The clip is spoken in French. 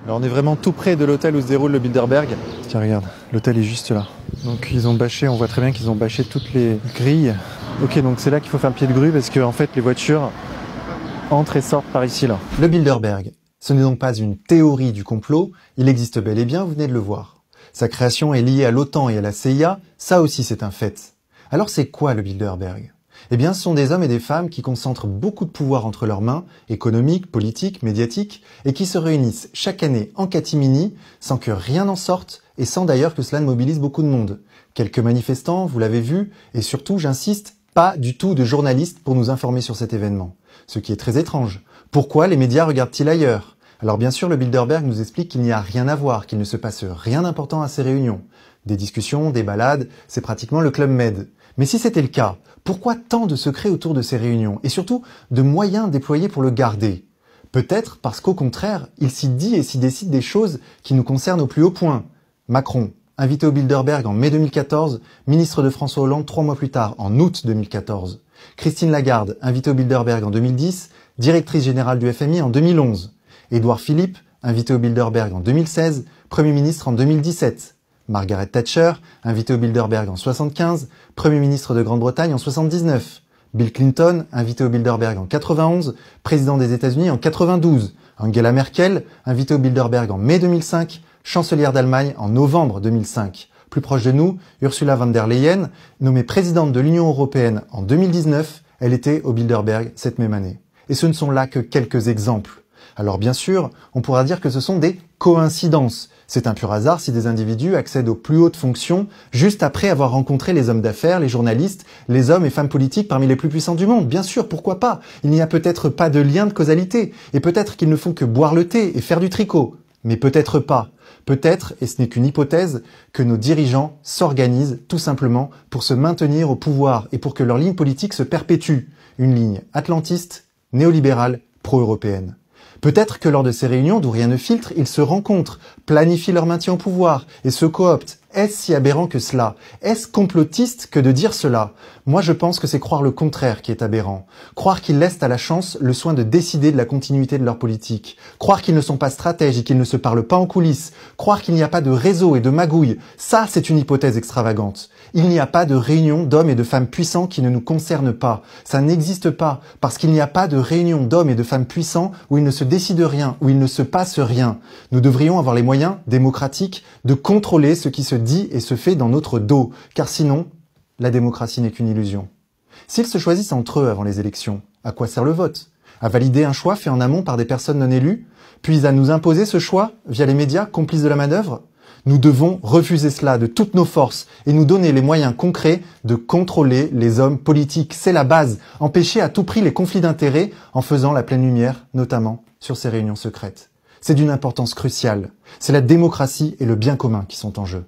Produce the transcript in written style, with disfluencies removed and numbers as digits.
Alors on est vraiment tout près de l'hôtel où se déroule le Bilderberg. Tiens regarde, l'hôtel est juste là. Donc ils ont bâché, on voit très bien qu'ils ont bâché toutes les grilles. Ok, donc c'est là qu'il faut faire le pied de grue parce que en fait les voitures entrent et sortent par ici là. Le Bilderberg, ce n'est donc pas une théorie du complot, il existe bel et bien, vous venez de le voir. Sa création est liée à l'OTAN et à la CIA, ça aussi c'est un fait. Alors c'est quoi le Bilderberg ? Eh bien, ce sont des hommes et des femmes qui concentrent beaucoup de pouvoir entre leurs mains, économiques, politiques, médiatiques, et qui se réunissent chaque année en catimini, sans que rien n'en sorte, et sans d'ailleurs que cela ne mobilise beaucoup de monde. Quelques manifestants, vous l'avez vu, et surtout, j'insiste, pas du tout de journalistes pour nous informer sur cet événement. Ce qui est très étrange. Pourquoi les médias regardent-ils ailleurs ? Alors bien sûr, le Bilderberg nous explique qu'il n'y a rien à voir, qu'il ne se passe rien d'important à ces réunions. Des discussions, des balades, c'est pratiquement le Club Med. Mais si c'était le cas, pourquoi tant de secrets autour de ces réunions et surtout de moyens déployés pour le garder ? Peut-être parce qu'au contraire, il s'y dit et s'y décide des choses qui nous concernent au plus haut point. Macron, invité au Bilderberg en mai 2014, ministre de François Hollande 3 mois plus tard, en août 2014. Christine Lagarde, invitée au Bilderberg en 2010, directrice générale du FMI en 2011. Édouard Philippe, invité au Bilderberg en 2016, Premier ministre en 2017. Margaret Thatcher, invité au Bilderberg en 75, Premier ministre de Grande-Bretagne en 79. Bill Clinton, invité au Bilderberg en 91, président des États-Unis en 92. Angela Merkel, invité au Bilderberg en mai 2005, chancelière d'Allemagne en novembre 2005. Plus proche de nous, Ursula von der Leyen, nommée présidente de l'Union européenne en 2019, elle était au Bilderberg cette même année. Et ce ne sont là que quelques exemples. Alors bien sûr, on pourra dire que ce sont des coïncidences. C'est un pur hasard si des individus accèdent aux plus hautes fonctions juste après avoir rencontré les hommes d'affaires, les journalistes, les hommes et femmes politiques parmi les plus puissants du monde. Bien sûr, pourquoi pas ? Il n'y a peut-être pas de lien de causalité, et peut-être qu'ils ne font que boire le thé et faire du tricot. Mais peut-être pas. Peut-être, et ce n'est qu'une hypothèse, que nos dirigeants s'organisent tout simplement pour se maintenir au pouvoir et pour que leur ligne politique se perpétue. Une ligne atlantiste, néolibérale, pro-européenne. Peut-être que lors de ces réunions d'où rien ne filtre, ils se rencontrent, planifient leur maintien au pouvoir et se cooptent. Est-ce si aberrant que cela ? Est-ce complotiste que de dire cela ? Moi je pense que c'est croire le contraire qui est aberrant. Croire qu'ils laissent à la chance le soin de décider de la continuité de leur politique. Croire qu'ils ne sont pas stratèges et qu'ils ne se parlent pas en coulisses. Croire qu'il n'y a pas de réseau et de magouille. Ça c'est une hypothèse extravagante. Il n'y a pas de réunion d'hommes et de femmes puissants qui ne nous concernent pas. Ça n'existe pas parce qu'il n'y a pas de réunion d'hommes et de femmes puissants où il ne se décide rien, où il ne se passe rien. Nous devrions avoir les moyens démocratiques de contrôler ce qui se dit et se fait dans notre dos, car sinon, la démocratie n'est qu'une illusion. S'ils se choisissent entre eux avant les élections, à quoi sert le vote ? À valider un choix fait en amont par des personnes non élues, puis à nous imposer ce choix via les médias complices de la manœuvre ? Nous devons refuser cela de toutes nos forces et nous donner les moyens concrets de contrôler les hommes politiques. C'est la base, empêcher à tout prix les conflits d'intérêts en faisant la pleine lumière, notamment sur ces réunions secrètes. C'est d'une importance cruciale. C'est la démocratie et le bien commun qui sont en jeu.